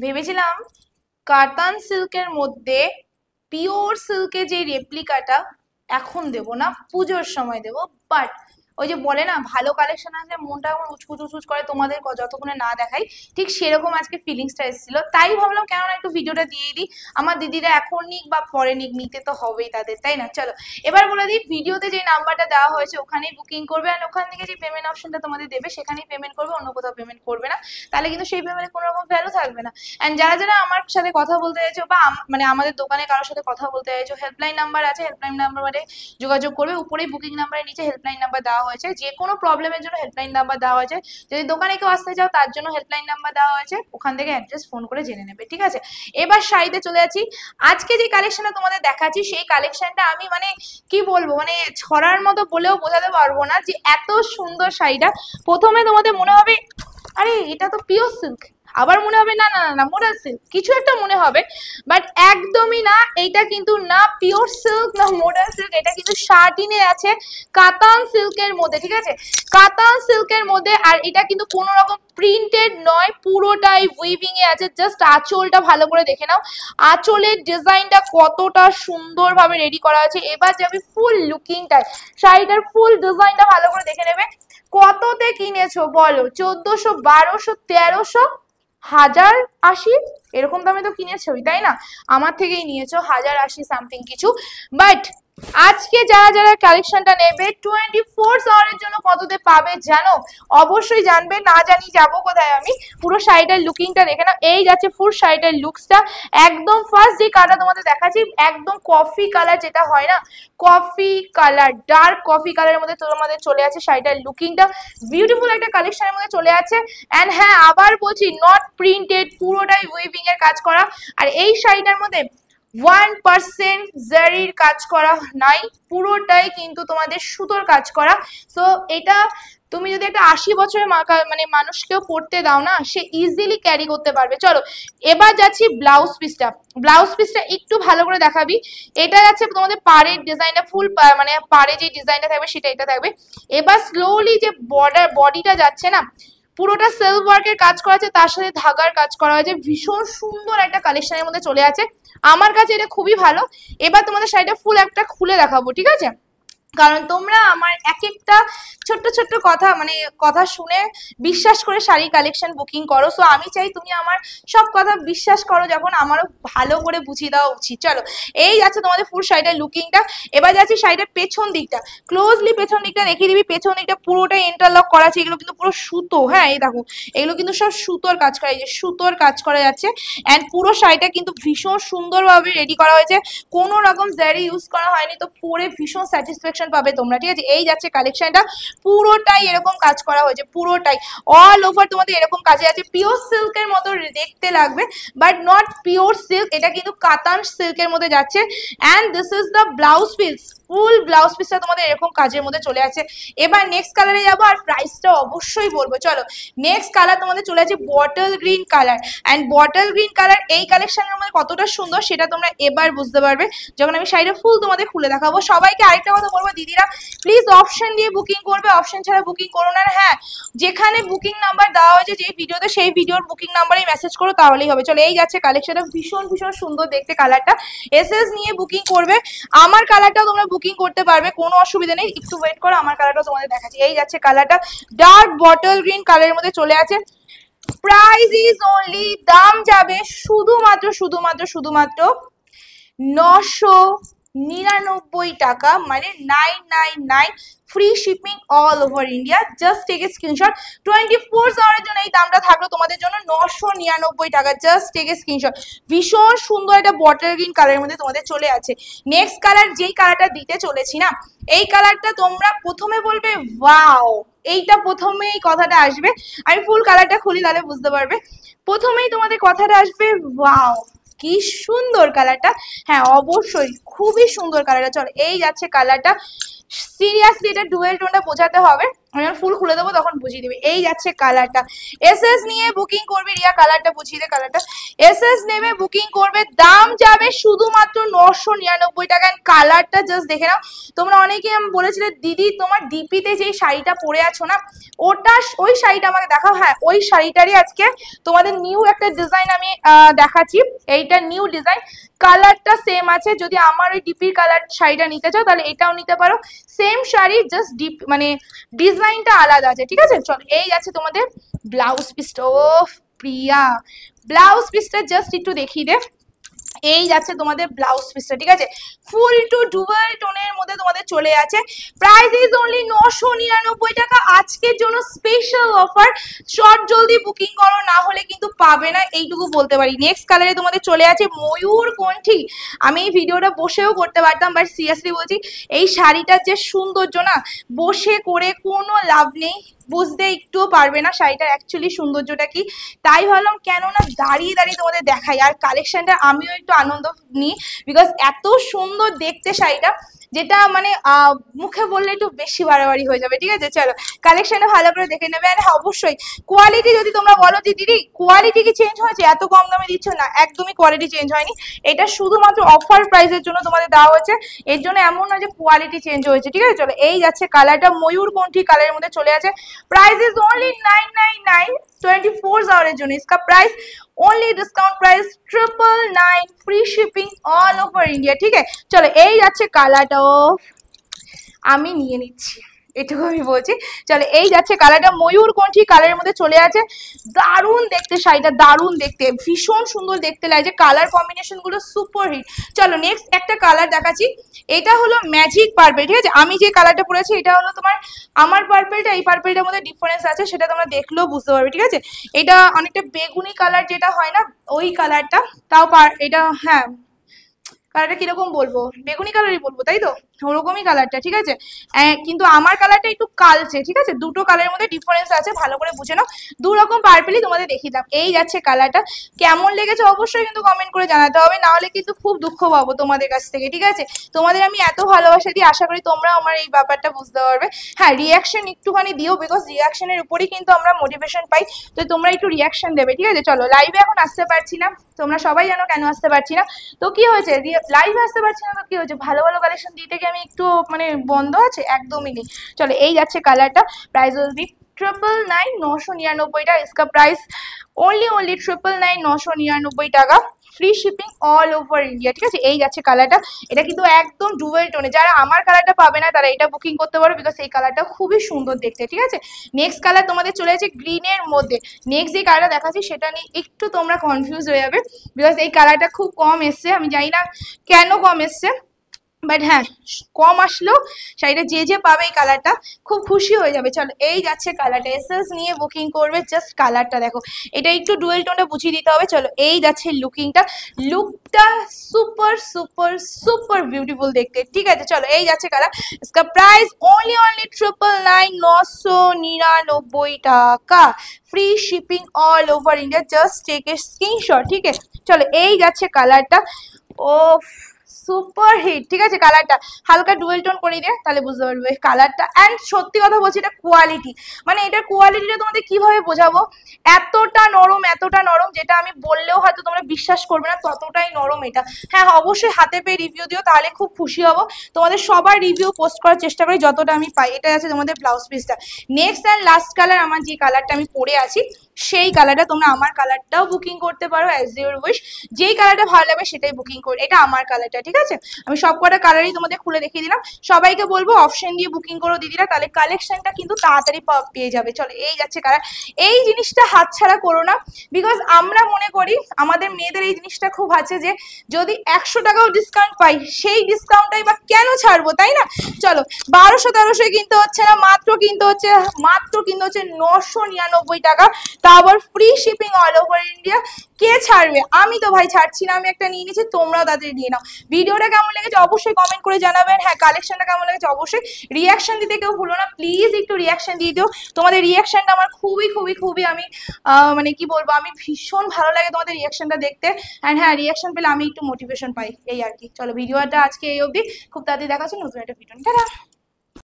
ভেবেছিলাম কাতান সিল্কের মধ্যে পিওর সিল্কের যে রেপ্লিকাটা এখন দেবো না, পুজোর সময় দেবো। বাট ওই যে বলে না, ভালো কালেকশন আসলে মনটা আমার উচকুচ উচকুচ করে, তোমাদের যতক্ষণে না দেখাই। ঠিক সেরকম আজকে ফিলিংসটা এসেছিল, তাই ভাবলাম কেননা একটু ভিডিওটা দিয়ে দিই। আমার দিদিরা এখন নিক বা পরে নিক, নিতে তো হবেই তাদের, তাই না? চলো এবার বলে দিই, ভিডিওতে যে নাম্বারটা দেওয়া হয়েছে ওখানেই বুকিং করবে, আর ওখান থেকে যে পেমেন্ট অপশনটা তোমাদের দেবে সেখানেই পেমেন্ট করবে, অন্য কোথাও পেমেন্ট করবে না। তাহলে কিন্তু সেই পেমেন্টের কোনো রকম ভ্যালু থাকবে না। অ্যান্ড যারা যারা আমার সাথে কথা বলতে চাইছো বা মানে আমাদের দোকানে কারোর সাথে কথা বলতে চাইছো, হেল্পলাইন নাম্বার আছে, হেল্পলাইন নাম্বারে যোগাযোগ করবে। উপরেই বুকিং নাম্বারের নিচে হেল্পলাইন নাম্বার দেওয়া হয়েছে, যে কোনো প্রবলেমের জন্য হেল্পলাইন নাম্বার দেওয়া হয়েছে। যদি দোকানে কেউ আসতে চাও তার জন্য হেল্পলাইন নাম্বার দেওয়া হয়েছে, ওখান থেকে অ্যাড্রেস ফোন করে জেনে নেবে, ঠিক আছে? এবার শাড়িতে চলে যাচ্ছি। আজকে যে কালেকশনটা তোমাদের দেখাচ্ছি সেই কালেকশনটা আমি মানে কি বলবো, মানে ছড়ার মতো বলেও বোঝাতে পারবো না যে এত সুন্দর শাড়িটা। প্রথমে তোমাদের মনে হবে আরে এটা তো পিওর সিল্ক, আবার মনে হবে না না না মোডাল সিল্ক, কিছু একটা মনে হবে। বাট একদমই না, এইটা কিন্তু না পিওর সিল্ক না মোডাল সিল্ক, এটা কিন্তু শার্টিনে আছে কাতান সিল্কের মধ্যে, ঠিক আছে? কাতান সিল্কের মধ্যে। আর এটা কিন্তু কোনো রকম প্রিন্টেড নয়, পুরোটাই উইভিং এ আছে। জাস্ট আঁচলটা ভালো করে দেখে নাও, আঁচলের ডিজাইনটা কতটা সুন্দরভাবে রেডি করা আছে। এবার যাবে ফুল লুকিংটায়, শাড়িটার ফুল ডিজাইনটা ভালো করে দেখে নেবে। কততে কিনেছো বলো? 1400, 1200, 1300, 1080 এরকম দামে তো কিনেছোই, তাই না? আমার থেকেই নিয়েছো 1080 সামথিং কিছু। বাট আজকে যারা যারা কালেকশনটা নেবে 24 আওয়ারের জন্য কততে পাবে জানো? অবশ্যই জানবে, না জানি যাবো কোথায় আমি। পুরো শাড়িটার লুকিংটা দেখে নাও, এই যাচ্ছে ফুল শাড়িটার লুকসটা। একদম ফার্স্ট যে কালারটা তোমাদের দেখাচ্ছি, একদম কফি কালার যেটা হয় না, কফি কালার, ডার্ক কফি কালারের মধ্যে তোমাদের চলে আছে শাড়িটার লুকিংটা। বিউটিফুল একটা কালেকশনের মধ্যে চলে আছে। অ্যান্ড হ্যাঁ, আবার বলছি, নট প্রিন্টেড, পুরোটাই উইভিং এর কাজ করা। আর এই শাড়িটার মধ্যে 1% জারির কাজ করা নাই, পুরোটাই কিন্তু তোমাদের সুতোর কাজ করা। সো এটা তুমি যদি একটা 80 বছরের মানে মানুষকেও পড়তে দাও না, সে ইজিলি ক্যারি করতে পারবে। চলো এবার যাচ্ছি ব্লাউজ পিসটা। ব্লাউজ পিসটা একটু ভালো করে দেখাবি। এটা যাচ্ছে তোমাদের পাড়ের ডিজাইনটা, ফুল মানে পাড়ে যে ডিজাইনটা থাকবে সেটা এটা থাকবে। এবার স্লোলি যে বডিটা যাচ্ছে না, পুরোটা সেলফ ওয়ার্কের কাজ করা আছে, তার সাথে ধাগার কাজ করা হয়েছে। ভীষণ সুন্দর একটা কালেকশনের মধ্যে চলে আছে, আমার কাছে এটা খুবই ভালো। এবার তোমাদের শাড়িটা ফুল একটা খুলে দেখাবো, ঠিক আছে? কারণ তোমরা আমার এক একটা ছোট্ট ছোট্ট কথা মানে কথা শুনে বিশ্বাস করে শাড়ি কালেকশন বুকিং করো। সো আমি চাই তুমি আমার সব কথা বিশ্বাস করো, যখন আমারও ভালো করে বুঝিয়ে দেওয়া উচিত। চলো এই যাচ্ছে তোমাদের ফুল শাড়িটার লুকিংটা। এবার যাচ্ছি শাড়িটার পেছন দিকটা, ক্লোজলি পেছন দিকটা দেখিয়ে দিবি। পেছন দিকটা পুরোটাই ইন্টারলক করা আছে, এগুলো কিন্তু পুরো সুতো। হ্যাঁ এই দেখো, এগুলো কিন্তু সব সুতোর কাজ করা, এই যে সুতোর কাজ করা যাচ্ছে। অ্যান্ড পুরো শাড়িটা কিন্তু ভীষণ সুন্দরভাবে রেডি করা হয়েছে, কোনো রকম জারি ইউজ করা হয়নি। তো পরে ভীষণ স্যাটিসফ্যাকশন পাবে তোমরা, ঠিক আছে? এই যাচ্ছে কালেকশনটা, পুরোটাই এরকম কাজ করা হয়েছে, পুরোটাই অল ওভার তোমাদের এরকম কাজে আছে। পিওর সিল্কের মতো দেখতে লাগবে, বাট নট পিওর সিল্ক, এটা কিন্তু কাতান সিল্কের মধ্যে যাচ্ছে। And this is the blouse piece, full blouse পিসটা তোমাদের এরকম কাজের মধ্যে চলে আছে। এবার নেক্সট কালারে যাবো, আর প্রাইসটা অবশ্যই বলবো। চলো নেক্সট কালার তোমাদের চলে আছে bottle green colour. And bottle green colour এই কালেকশনের মধ্যে কতটা সুন্দর সেটা তোমরা এবার বুঝতে পারবে যখন আমি শাড়িটা ফুল তোমাদের খুলে দেখাবো। সবাইকে আরেকটা কথা বলবো, দিদিরা প্লিজ অপশন দিয়ে বুকিং করবে, অপশন ছাড়া বুকিং করো না। হ্যাঁ, যেখানে বুকিং নাম্বার দেওয়া হয়েছে যে ভিডিওতে, সেই ভিডিওর বুকিং নাম্বারে মেসেজ করো তাহলেই হবে। চলো এই যাচ্ছে কালেকশনটা, ভীষণ ভীষণ সুন্দর দেখতে কালারটা। এসএস নিয়ে বুকিং করবে, আমার কালারটাও তোমরা বুকিং করতে পারবে, কোনো অসুবিধা নেই। একটু ওয়েট করো, আমার কালারটাও তোমাদের দেখাচ্ছি। এই যাচ্ছে কালারটা, ডার্ক বটল গ্রিন কালারের মধ্যে চলে আছে। প্রাইস ইজ অনলি, দাম যাবে শুধুমাত্র শুধুমাত্র শুধুমাত্র 999 টাকা, মানে 999, free shipping all over India. Just take a screenshot. 24 আওয়ারের জন্য এই দামটা থাকলো তোমাদের জন্য 999 টাকা। Just take a screenshot. ভীষণ সুন্দর একটা বটল গ্রিন কালারের মধ্যে তোমাদের চলে আছে। নেক্সট কালার, যেই কালারটা দিতে চলেছি না, এই কালারটা তোমরা প্রথমে বলবে ওয়াও, এইটা প্রথমেই কথাটা আসবে। আমি ফুল কালারটা খুলি তাহলে বুঝতে পারবে। প্রথমেই তোমাদের কথাটা আসবে ওয়াও, কি সুন্দর কালারটা। হ্যাঁ অবশ্যই খুবই সুন্দর কালারটা। চলো এই যাচ্ছে কালারটা, সিরিয়াসলি এটা ডুয়েল টোনটা বোঝাতে হবে, আমি যখন ফুল খুলে দেবো তখন বুঝিয়ে দেবে। এই যাচ্ছে কালারটা, এসএস নিয়ে বুকিং করবে, রিয়া কালারটা বুঝিয়ে দে, কালারটা এসএস নেবে বুকিং করবে, দাম যাবে শুধুমাত্র 999 টাকা। কালারটা জাস্ট দেখে নাও। তোমরা অনেকে বলেছিলে দিদি তোমার ডিপিতে যেই শাড়িটা পরে আছো না ওটা, ওই শাড়িটা আমাকে দেখাও। হ্যাঁ ওই শাড়িটারই আজকে তোমাদের নিউ একটা ডিজাইন আমি দেখাচ্ছি, এইটা নিউ ডিজাইন, কালারটা সেম আছে। যদি আমার ওই ডিপির কালার শাড়িটা নিতে চাও তাহলে এটাও নিতে পারো, সেম শাড়ি জাস্ট ডিপ মানে ডিজাইনটা আলাদা আছে, ঠিক আছে। চলো এই আছে তোমাদের ব্লাউজ পিসটা, ও প্রিয়া ব্লাউজ পিসটা জাস্ট একটু দেখিয়ে দে। এই যাচ্ছে তোমাদের ব্লাউজ পিসটা, ঠিক আছে, ফুল টু ডুয়াল টোনের মধ্যে তোমাদের চলে আছে। প্রাইস ইজ অনলি 999 টাকা। আজকের জন্য স্পেশাল অফার, শর্ট জলদি বুকিং করো, না হলে কিন্তু পাবে না, এইটুকু বলতে পারি। নেক্সট কালারে তোমাদের চলে আছে ময়ূরকণ্ঠী। আমি এই ভিডিওটা বসেও করতে পারতাম, বাট সিরিয়াসলি বলছি এই শাড়িটার যে সৌন্দর্য না, বসে করে কোনো লাভ নেই, বুঝতে একটুও পারবে না শাড়িটার অ্যাকচুয়ালি সৌন্দর্যটা কি। তাই ভাবলাম কেননা দাঁড়িয়ে দাঁড়িয়ে তোমাদের দেখাই, আর কালেকশনটা আমিও একটু আনন্দ নিই, বিকজ এত সুন্দর দেখতে শাড়িটা, যেটা মানে মুখে বললে একটু বেশি বাড়াবাড়ি হয়ে যাবে, ঠিক আছে। চলো কালেকশনটা ভালো করে দেখে নেবে। আর হ্যাঁ অবশ্যই কোয়ালিটি, যদি তোমরা বলো যে দিদি কোয়ালিটি কি চেঞ্জ হয়েছে, এত কম দামে দিচ্ছ, না একদমই কোয়ালিটি চেঞ্জ হয়নি, এটা শুধুমাত্র অফার প্রাইসের জন্য তোমাদের দেওয়া হয়েছে, এর জন্য এমন না যে কোয়ালিটি চেঞ্জ হয়েছে, ঠিক আছে। চলো এই যাচ্ছে কালারটা ময়ূরকণ্ঠী কালারের মধ্যে চলে আছে। প্রাইস ইজ অনলি 999 24 আওয়ারের জন্য। इसका price only discount price 999, free shipping all over India, ठीक है। চলো এই যাচ্ছে কালারটা, আমি নিয়ে নিচ্ছি এটুকু আমি বলছি। চলো এই যাচ্ছে কালারটা ময়ূরকণ্ঠী কালারের মধ্যে চলে আছে, দারুণ দেখতে শাড়িটা, দারুণ দেখতে, ভীষণ সুন্দর দেখতে লাগছে, কালার কম্বিনেশন গুলো সুপার হিট। চলো নেক্সট একটা কালার দেখাচ্ছি, এটা হলো ম্যাজিক পার্পল, ঠিক আছে। আমি যে কালারটা পরেছি এটা হলো তোমার আমার পার্পলটা, এই পার্পলটার মধ্যে ডিফারেন্স আছে, সেটা তোমরা দেখলেও বুঝতে পারবে, ঠিক আছে। এটা অনেকটা বেগুনি কালার যেটা হয় না ওই কালারটা, তাও এটা হ্যাঁ কালারটা কিরকম বলবো, বেগুনি কালারই বলবো তাই তো, ওরকমই কালারটা, ঠিক আছে। কিন্তু আমার কালারটা একটু কালচে, ঠিক আছে, দুটো কালারের মধ্যে ডিফারেন্স আছে, ভালো করে বুঝে নাও। দু রকম পার্পলই তোমাদের দেখিয়ে দিলাম। এই যাচ্ছে কালারটা, কেমন লেগেছে অবশ্যই কিন্তু কমেন্ট করে জানাতে হবে, না হলে কিন্তু খুব দুঃখ পাবো তোমাদের কাছ থেকে, ঠিক আছে। তোমাদের আমি এত ভালোবাসা দিই, আশা করি তোমরা আমার এই ব্যাপারটা বুঝতে পারবে। হ্যাঁ রিয়াকশন একটুখানি দিও, বিকজ রিয়াকশনের উপরেই কিন্তু আমরা মোটিভেশন পাই, তো তোমরা একটু রিয়াকশন দেবে, ঠিক আছে। চলো লাইভে এখন আসতে পারছি না, তোমরা সবাই জানো কেন আসতে পারছি না, তো কি হয়েছে লাইভে আসতে পারছি না তো কি হয়েছে, ভালো ভালো কালেকশন দিতে কি আমি একটু মানে বন্ধ আছে, একদমই নেই। চলো এই যাচ্ছে কালারটা, প্রাইস উইল বি 999, 999 টাকা। इसका प्राइस ओनली 999, 999 টাকা, free shipping all over India, ঠিক আছে। এই যাচ্ছে কালারটা, এটা কিন্তু একদম ডুয়েল টোনে, যারা আমার কালারটা পাবে না তারা এটা বুকিং করতে পারো, বিকজ এই কালারটা খুবই সুন্দর দেখতে, ঠিক আছে। নেক্সট কালার তোমাদের চলে যাচ্ছে গ্রিনের মধ্যে। নেক্সট যে কালারটা দেখাচ্ছি সেটা নিয়ে একটু তোমরা কনফিউজ হয়ে যাবে, বিকজ এই কালারটা খুব কম এসছে, আমি জানি না কেন কম এসছে, বাট হ্যাঁ কম আসলেও শাড়িটা যে যে পাবে এই কালারটা খুব খুশি হয়ে যাবে। চলো এই যাচ্ছে কালারটা, এসএস নিয়ে বুকিং করবে, জাস্ট কালারটা দেখো, এটা একটু ডুয়েল টোনটা বুঝিয়ে দিতে হবে। চলো এই যাচ্ছে লুকটা সুপার সুপার সুপার বিউটিফুল দেখতে, ঠিক আছে। চলো এই যাচ্ছে কালার, इसका प्राइस ओनली 999, 999 টাকা, free shipping all over India, just take a screenshot, ठीक है। चलो এই যাচ্ছে কালারটা, ও সুপার হিট, ঠিক আছে। কালারটা হালকা ডুয়েল টোন করে দিয়ে তাহলে বুঝতে পারবে কালারটা। অ্যান্ড সত্যি কথা বলছি, এটা কোয়ালিটি, মানে এটার কোয়ালিটিটা তোমাদের কিভাবে বোঝাবো, এতটা নরম, যেটা আমি বললেও হয়তো তোমরা বিশ্বাস করবে না, ততটাই নরম এটা। হ্যাঁ অবশ্যই হাতে পেয়ে রিভিউ দিও, তাহলে খুব খুশি হব। তোমাদের সবার রিভিউ পোস্ট করার চেষ্টা করি যতটা আমি পাই। এটা আছে তোমাদের ব্লাউজ পিসটা। নেক্সট অ্যান্ড লাস্ট কালার, আমার যে কালারটা আমি পরে আছি সেই কালারটা, তোমরা আমার কালারটাও বুকিং করতে পারো অ্যাজ ইউর উইশ, যেই কালারটা ভালো লাগবে সেটাই বুকিং করো, এটা আমার কালারটা, ঠিক আছে। আমি সব কটা কালারই তোমাদের খুলে দেখিয়ে দিলাম। সবাইকে বলবো অপশন দিয়ে বুকিং করো দিদিরা, তাহলে কালেকশনটা কিন্তু তাড়াতাড়ি পেয়ে যাবে। চলো এই যাচ্ছে কালার, এই জিনিসটা হাতছাড়া করো না, বিকজ আমরা মনে করি আমাদের মেয়েদের এই জিনিসটা খুব আছে যে যদি 100 টাকাও ডিসকাউন্ট পাই সেই ডিসকাউন্টটাই বা কেন ছাড়বো, তাই না। চলো 1200-1300 কিনতে হচ্ছে না, মাত্র কিনতে হচ্ছে 999 টাকা, তা আবার free shipping all over India. কে ছাড়বে, আমি তো ভাই ছাড়ছি না, আমি একটা নিয়ে নিচ্ছি, তোমরাও তাদের নিয়ে নাও। ভিডিওটা কেমন লেগেছে অবশ্যই কমেন্ট করে জানাবেন। হ্যাঁ কালেকশনটা কেমন লেগেছে অবশ্যই রিয়াকশন দিতে কেউ ভুলো না, প্লিজ একটু রিয়াকশন দিয়ে দিও। তোমাদের রিয়াকশনটা আমার খুবই আমি মানে কি বলবো, আমি ভীষণ ভালো লাগে তোমাদের রিয়াকশনটা দেখতে। অ্যান্ড হ্যাঁ রিয়াকশন পেলে আমি একটু মোটিভেশন পাই, এই আর কি। চলো ভিডিওটা আজকে এই অবধি, খুব তাড়াতাড়ি দেখাচ্ছি নতুন একটা ভিডিও।